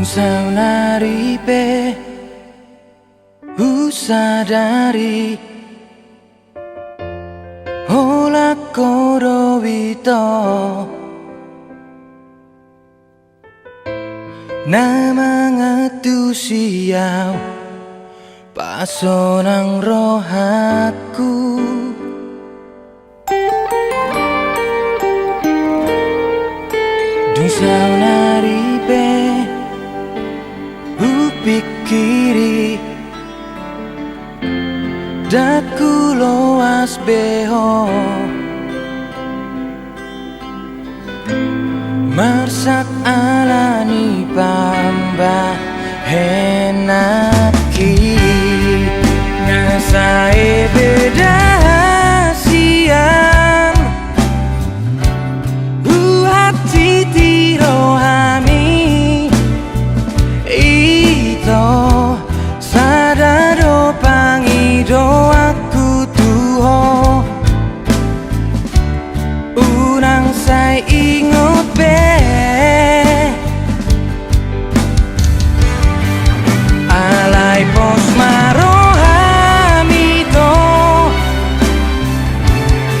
saunaripe usadari hola korowito namangatu siyaw pasonang rohaku dung saunaripe upikiri daku loas beho marsak alani pamba henaki ngasae beda siang hati tirohami ito sadado pangido aku tuho unang say ingot be alay pos marohami to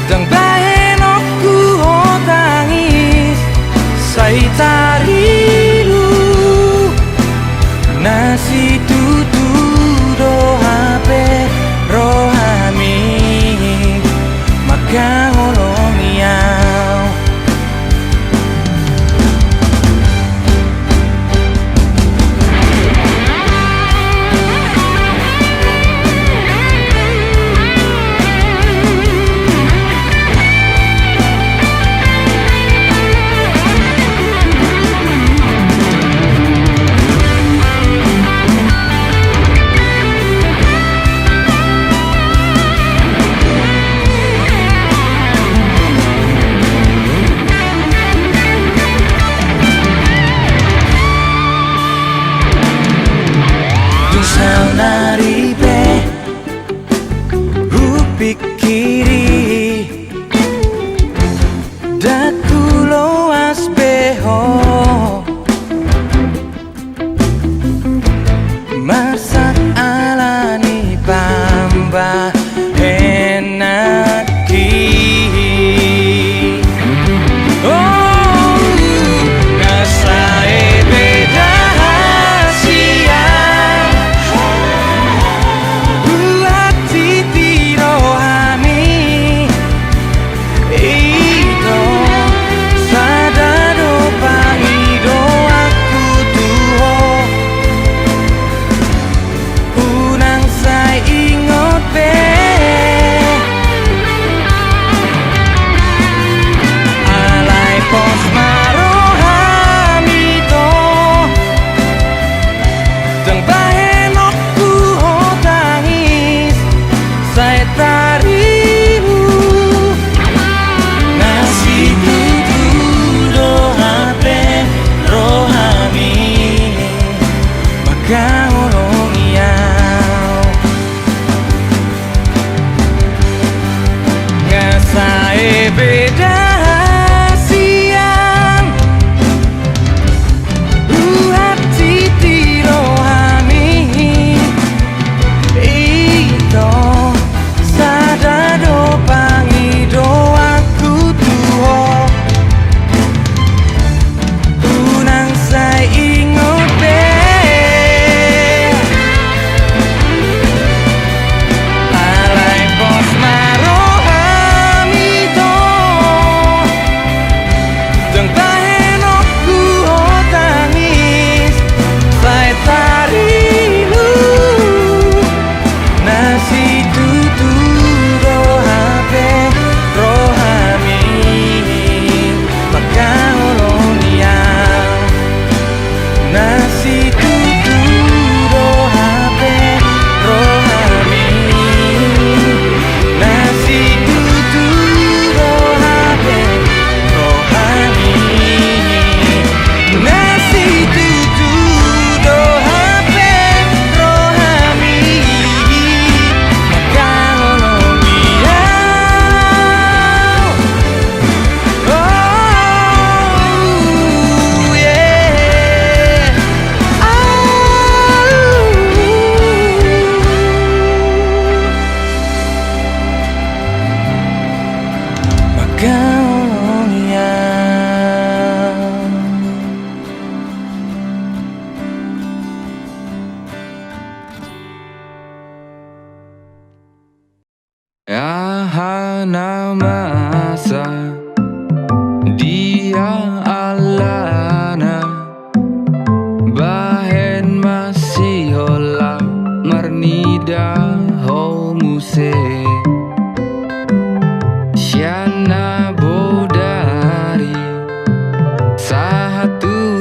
dang bahen aku ho tangis say tarilu nasi tutu do hape rohami maka ngolongiau naripe pikiri daku loas beho masak alani pamba enaki oh nasae beda siang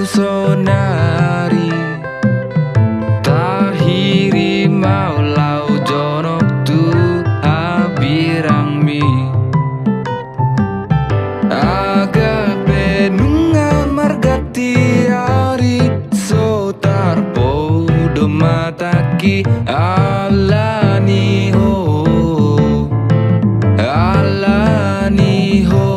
sonari tahiri mau lau jonok tu habirang mi aga penunga margati ari so tarpo do mataki alani ho alani ho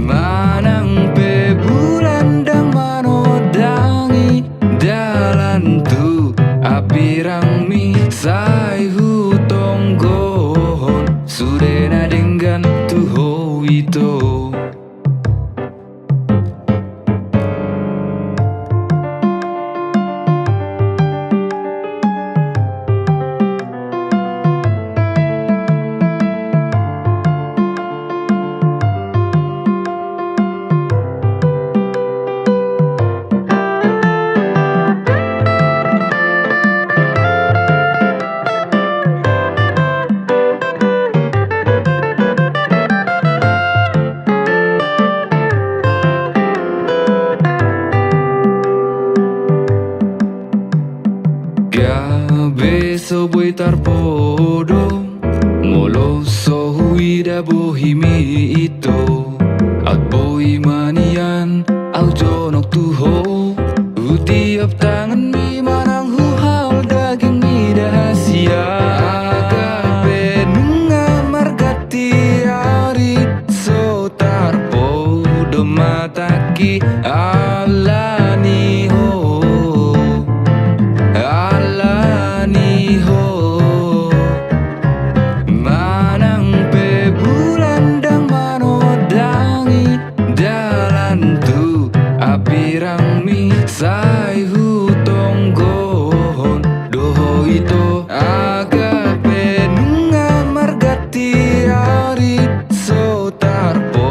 manang pe bulan dang manodangi dalan tu apirang mi sai hu tonggohon sudena dengan tu ho itu. Gabe so bui tarpodo molo so huida bohimi ito at boy manian au jonok tuho utiap tangan mi manang huhal daging mi dahasia agape nunga margati ari so tarpodo mataki alani ho alani ho manang pe bulan dang manodangi dalan tu apirang mi sai hu tonggohon doho ito aga pe nunga margati ari so tarpo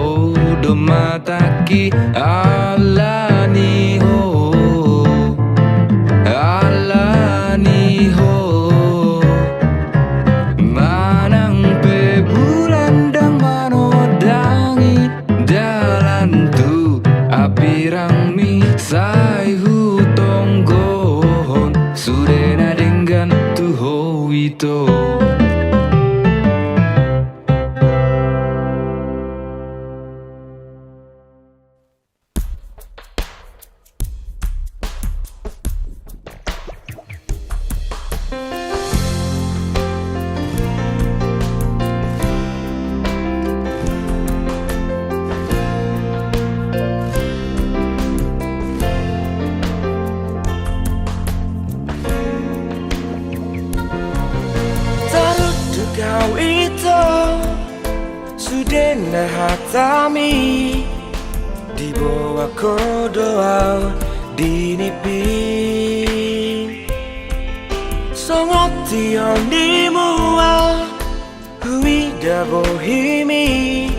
do mataki alani ho alani ho manang pe bulan dang manodangi dalan tu apirang mi sai hu tonggohon sudena dengan tu ho itu. Kau itu sudah hatami di bawah kodoa dinipi songot tion di mua hui da bohimi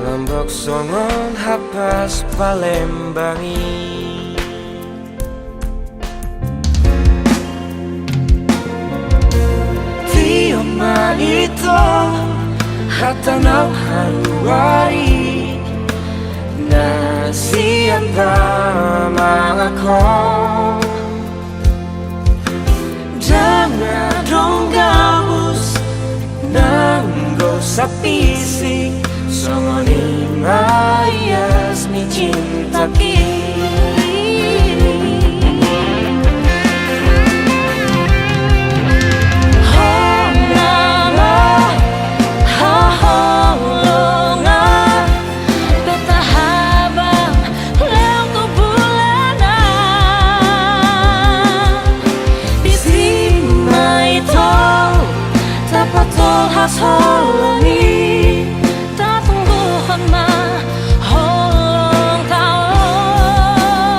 lombok songon hapas Palembangi. Ma ito hatanaw haluari na siapa mga ko jangan dong gabus nanggo sa pisik songoni mayas ni cinta ki. Hasolangi tatungguhan ma holong kau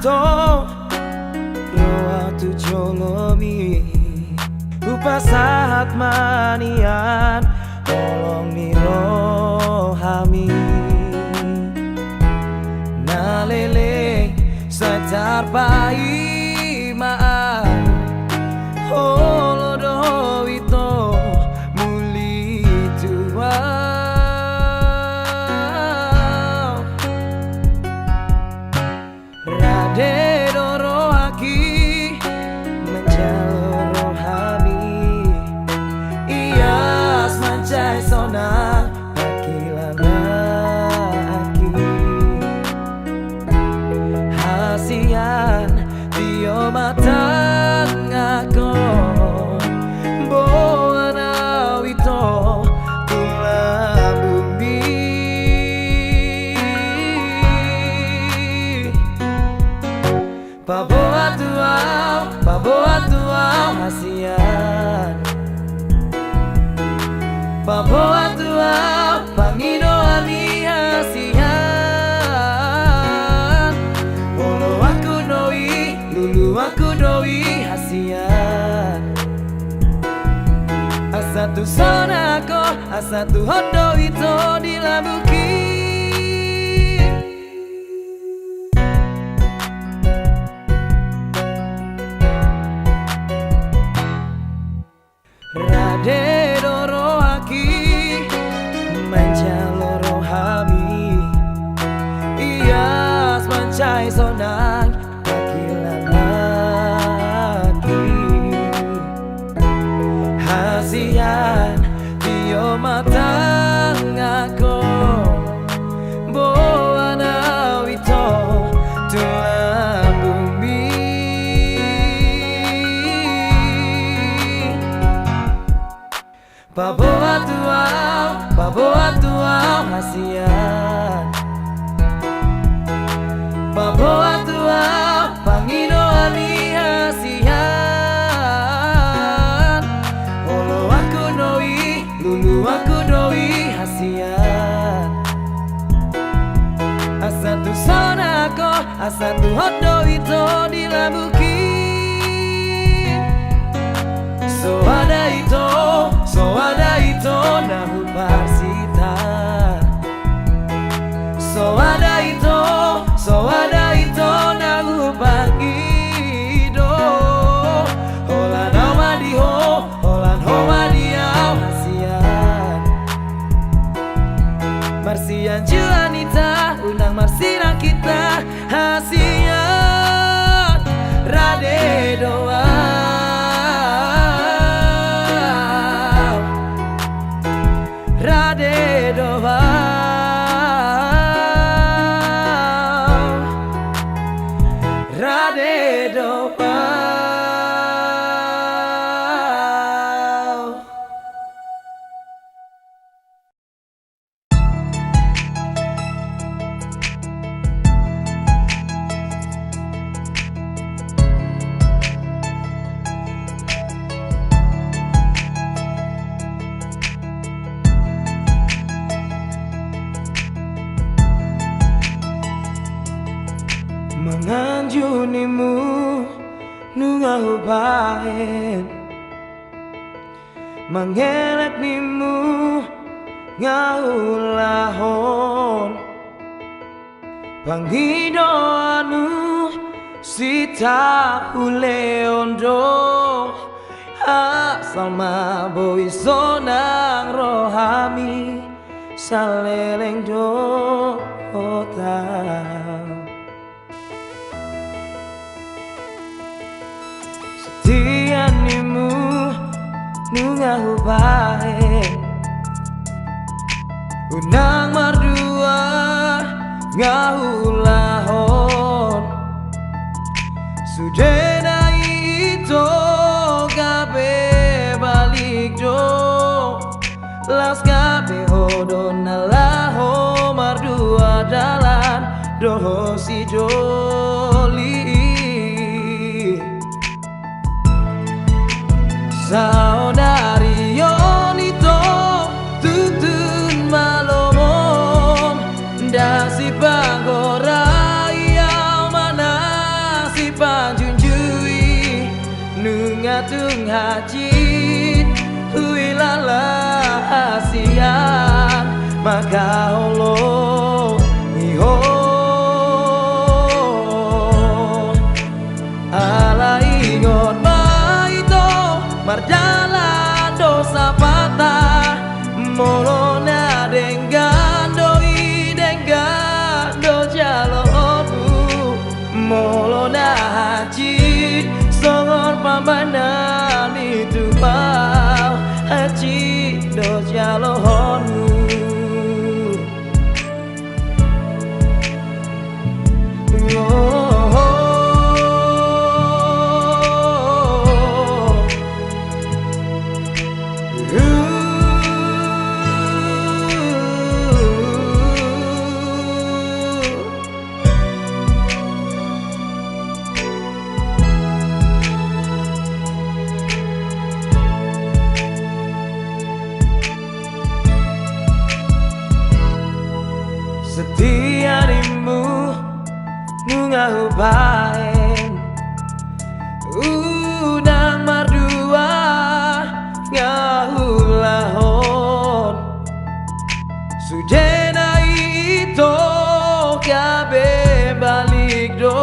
ito roa tu jolomi upasahat manian tolong nirohami nalele sacar pai maan holodo ito muli tua rade doro aki menjalo rohami ias mancai sonang akilana aki hasian tio matang ako boana wito tulang bumi Paboa tuau hasian Paboa tuau pangino ani hasian Olo aku doi, lulu aku doi hasian Asatu sonako, asatu hodo ito dilabuki Rade doro aki menjalo rohami ias mancai sonang akilan lagi hasian tio matang ako boana wito tulang bumi Paboa tuau hasian Paboa tuau pangino ani hasian Olo aku doi, lulu aku doi hasian Asatu sonako, asatu hodo ito dilabuki So ada ito nahu parsita So ada ito nahu pagido Holan homadiho, holan homadiau hasian Marsian juanita, unang marsira kita hasian Rade doa Rade doa Rade doa Menganjunimu nungahubain Mengelak nimu ngahulahon Panghidoanu sita uleondo Asal maboi sonang rohami saleleng do Setianimu nungahubain Unang mardua ngahulahon Sudena ito gabe balik do Las gabe hodon nalaho mardua dalan doho si joli Saudari Yonito tutun malomom Dasi panggora yang mana hajit huilala asian maka Allah iho ala ingot maito marjalan dosa patah molona denggando jalonu molona hajit songor pambanan itu mau hajit do jalonu setiap harimu ngahu baen udang mardua ngahu lahon sudena itu kabe balik do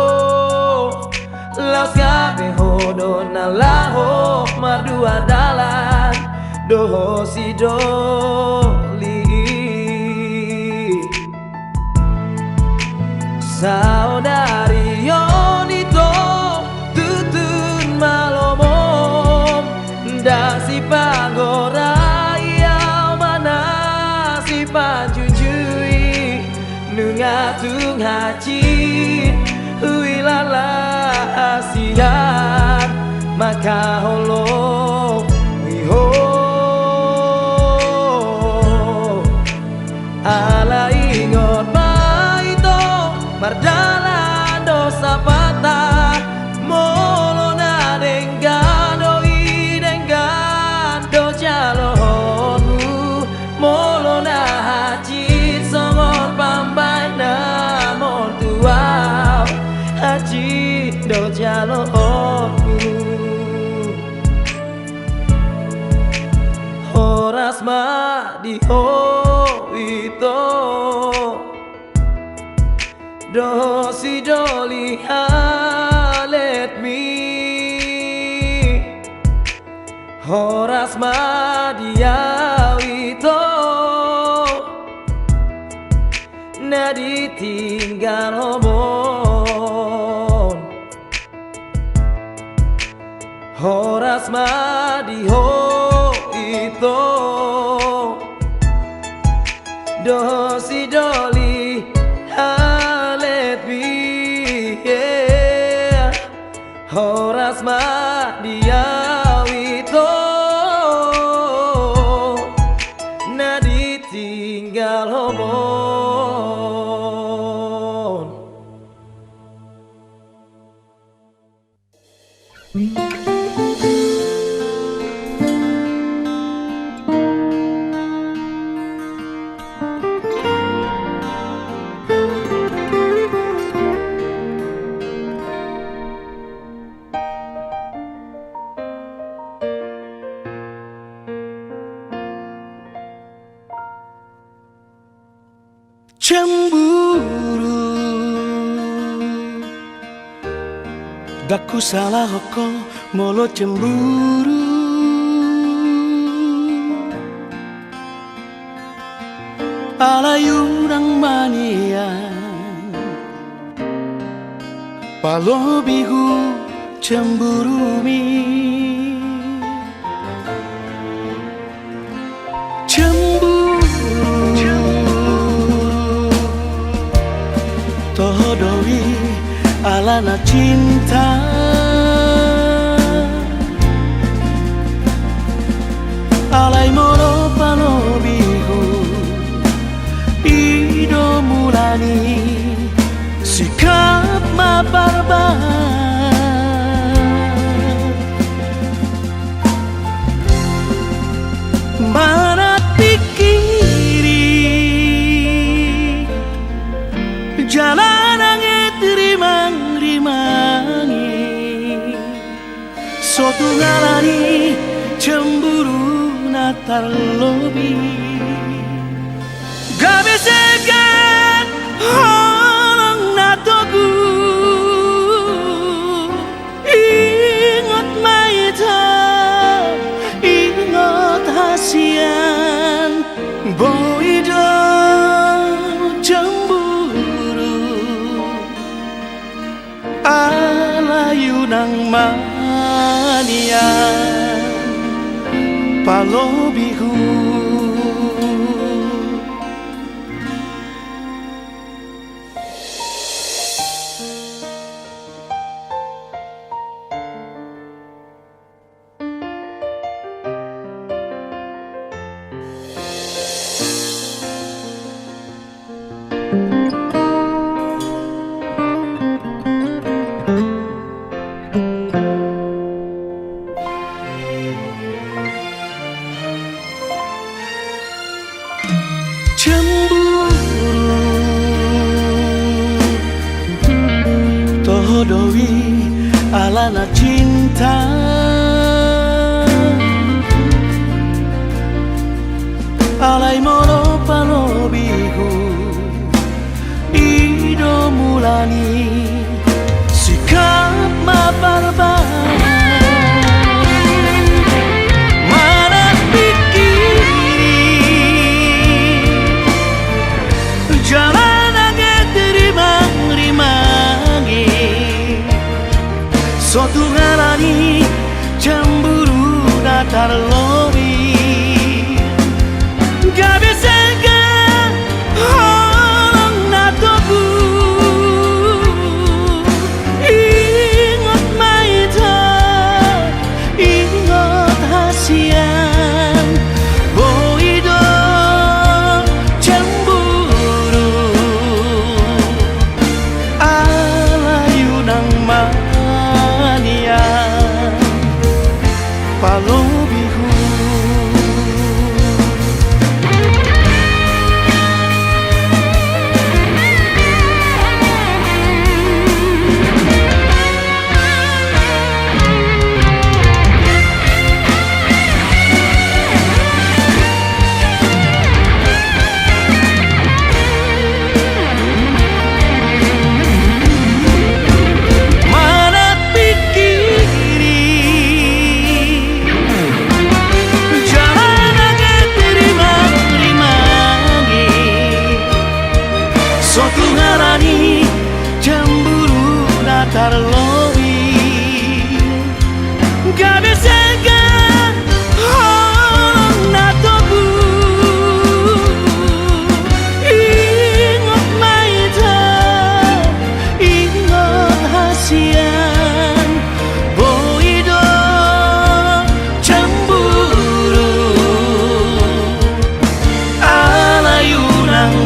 laos kabe hodon laho mardua dalan doho si doli saudari yonito tutun malomom dan si pagora yang mana si panjunjui nungatung hajit huilala asian maka holo wiho ala ingot marjalan dosa patah molona denggando jalonu molona hajit songor pambana mon tuau hajit do jalonu horas ma di itu do si doli halet mi horas ma diawito na ditinggal homon horas ma diho itu do si doli horas ma diawito na ditinggal homon cemburu daku salah kok molo cemburu alayurang mania palobihu cemburu mi tohodoi alana cinta alai moro palobihu ido mulani sikap mabarbar marat pikiri jalan angin rimang-rimangi suatu ngarani cemburu na terlebih gak bisa kan orang na togu ingat maita ingat hasian boido cemburu alayu nang mania palobiku Todowi alana cinta alai moro palobiku ido mulani sikap mabarbar mana pikiri jalan agak terima-rimangi suatu ngarani cemburu datar lobi gak bisa kan orang na togu ingat maita ingat hasian boido cemburu alayu nang mania palobiku suatu ngarani cemburu datar lobi gak bisa kan orang na togu ingat maita ingat hasian boido cemburu alayu nang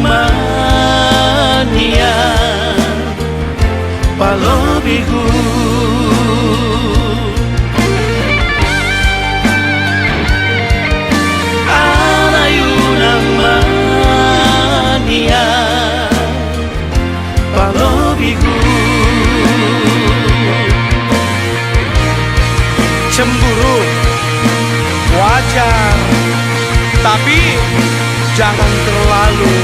palobiku alayu nang mania palobiku cemburu wajar tapi jangan terlalu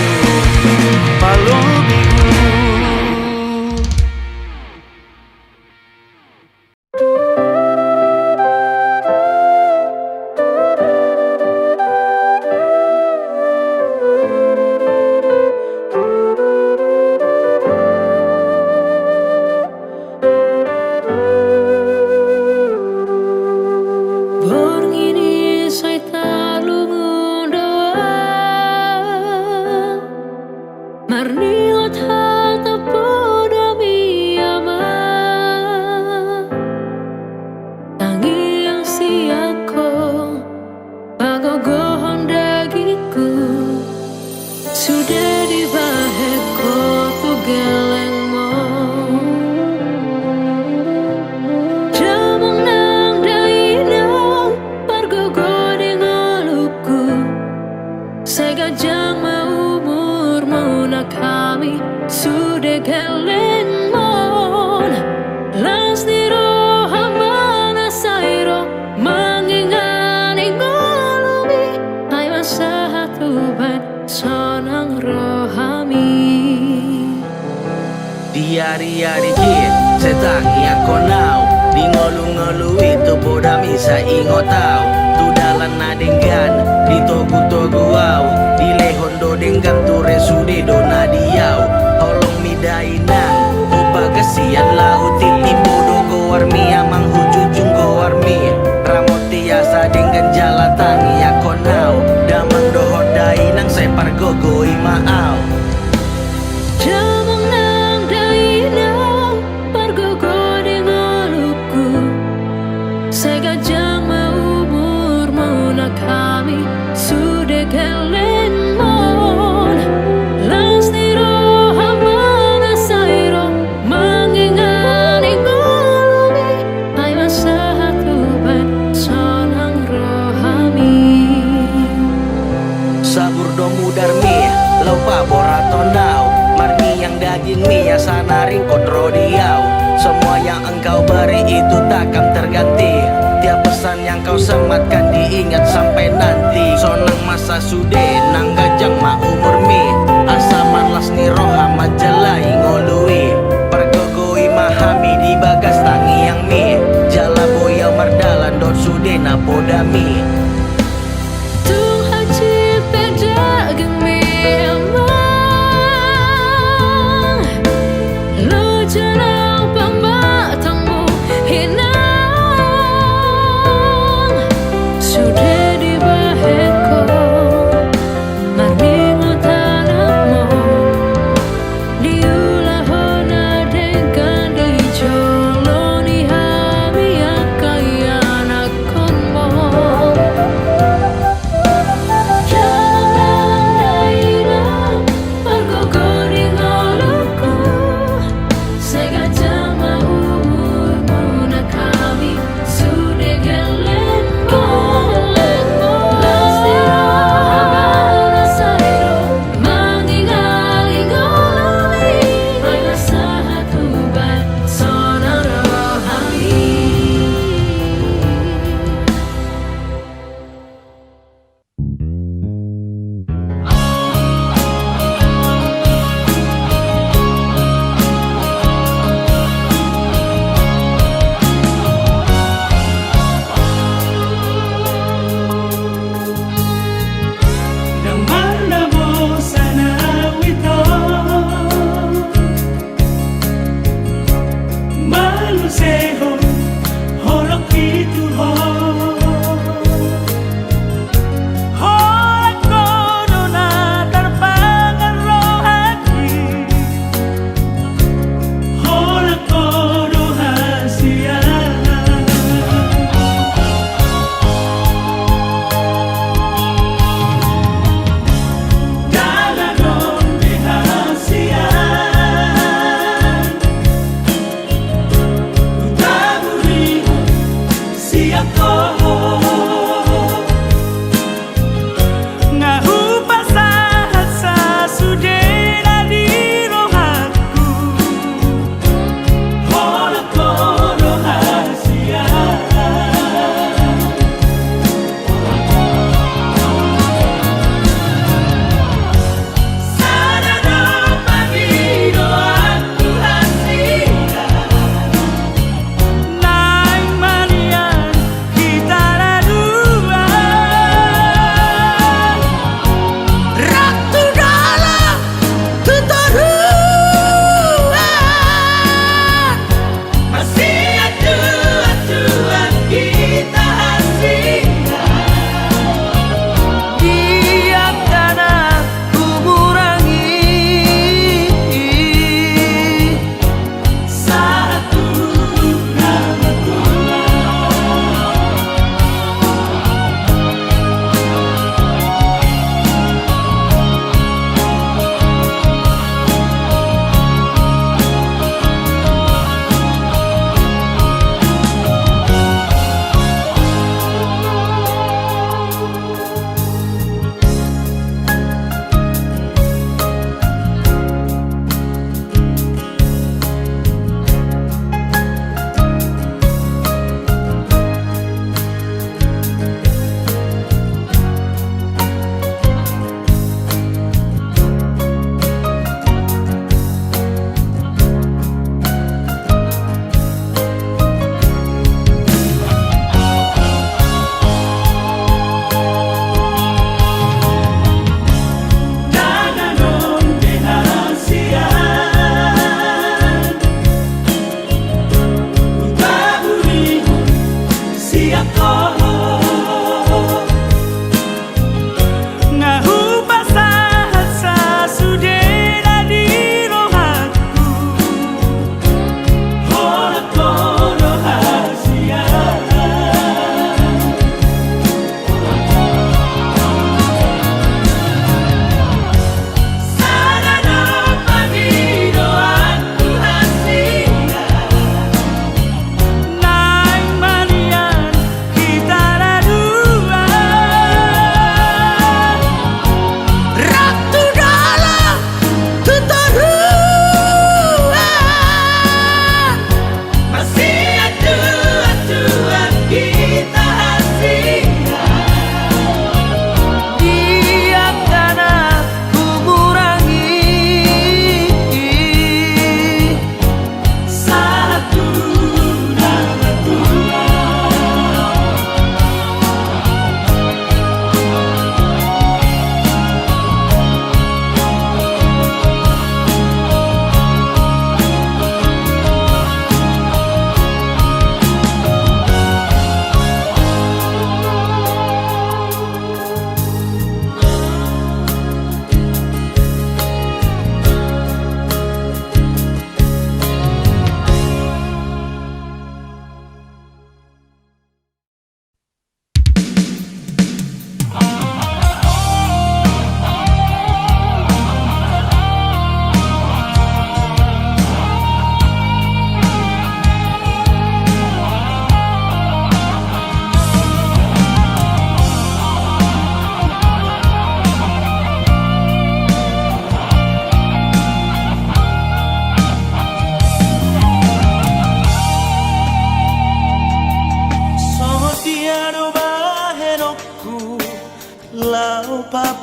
palobiku. Geleng mon, las di roha mana sairo Diari-ari kit setangi ako now di ngolu-ngolu itu poda misa ingotau tu dalan na denggan di togu-togu au di lehondo denggan tu resude do na diau holong midai nang opa kesian lau titi bodo go warmi amang hujujung go warmi ramoti asa denggan jala tangi ako now damang dohodai nang separ gogo imaau. Jamang nang dainaw Pargogo di ngoluku Segajang maumur mo na kami Sude kelen mon Lastiro hamana sairo Mangingani ngolumi Ay masahatuban sonang rohami Sabur domu darmi lau paborato now marni yang daging mie sana ringkot rodiau semua yang engkau beri itu takkan terganti tiap pesan yang kau sematkan diingat sampai nanti sonang masa sude nang gajang ma umur mi asaman lasni roha majalai ngolui pergogoi mahami di bagas tangi yang mi jala boya mardalan dot sude na podami. Tuhan cipta dagang memang Lo jarang pembatangmu hinang Sudah dibaheko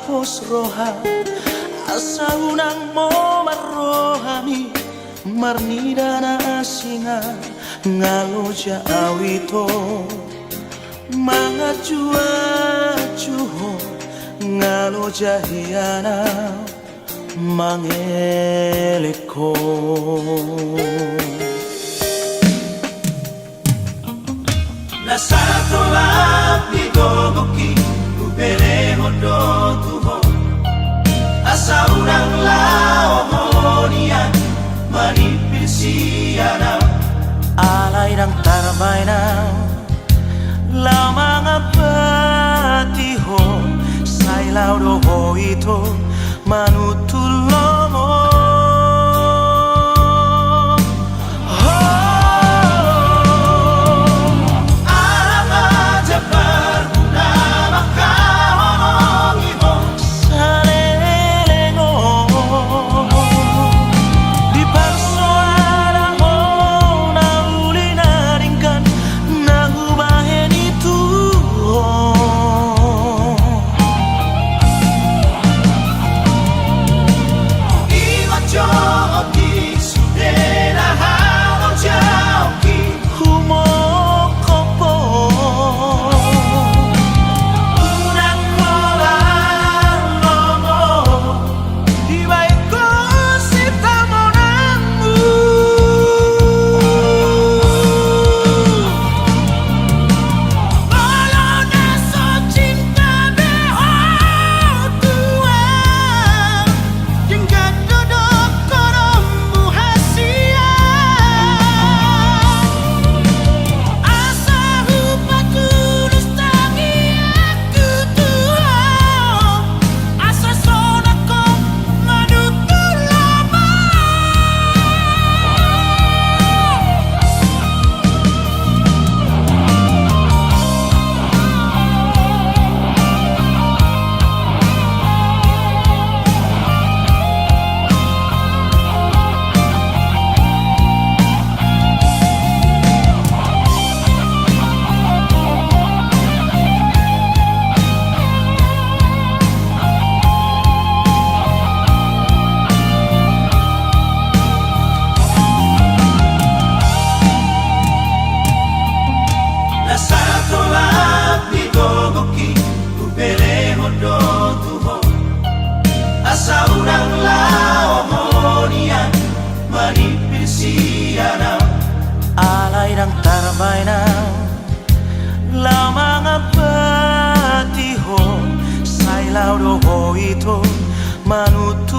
hapus roha asa unang mo marohami marnidana asinga ngaloja awito mga jua-juho ngaloja hiana mangeleko. Nasa tolak di gogoki Upeleho do tuho Asa urang lao honian Manipil siyana Alay ng tarmay na Lao mga patiho Sailaw do ho ito Manutulo mo Alay ng tarmay na Lao mga patiho Sailaw do ho ito Manutu